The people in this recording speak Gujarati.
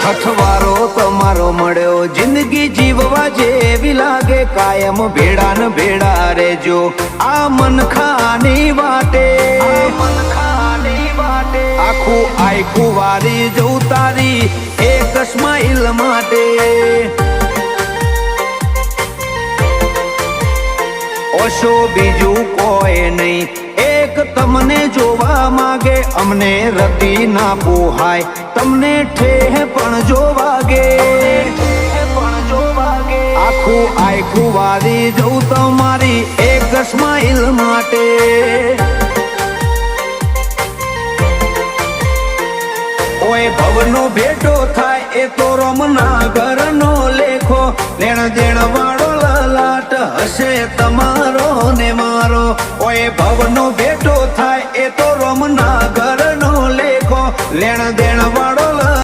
અઠવારો તમારો મળ્યો જિંદગી જીવવા જેવી લાગે કાયમ ભેડા ને ભેડા રેજો આ મનખાની વાટે આખું આખું વારી જવું તારી એક સ્માઈલ માટે ઓશો બીજું કોઈ નહીં એક તમને જોવા માંગે અમને રતી ના પોહાય તમને ઠેહ પણ જો વાગે આખું આખું વારી જવું તમારી એક સ્માઈલ માટે ઓય ભવનો ભેટો થાય એ તો રમના ઘરનો લેખો લેણ દેણ વાળો લલાટ હશે તમારો ને મારો ઓય ભવનો ભેટો થાય એ તો રમના ઘરનો લેખો લેણ દેણ વાળો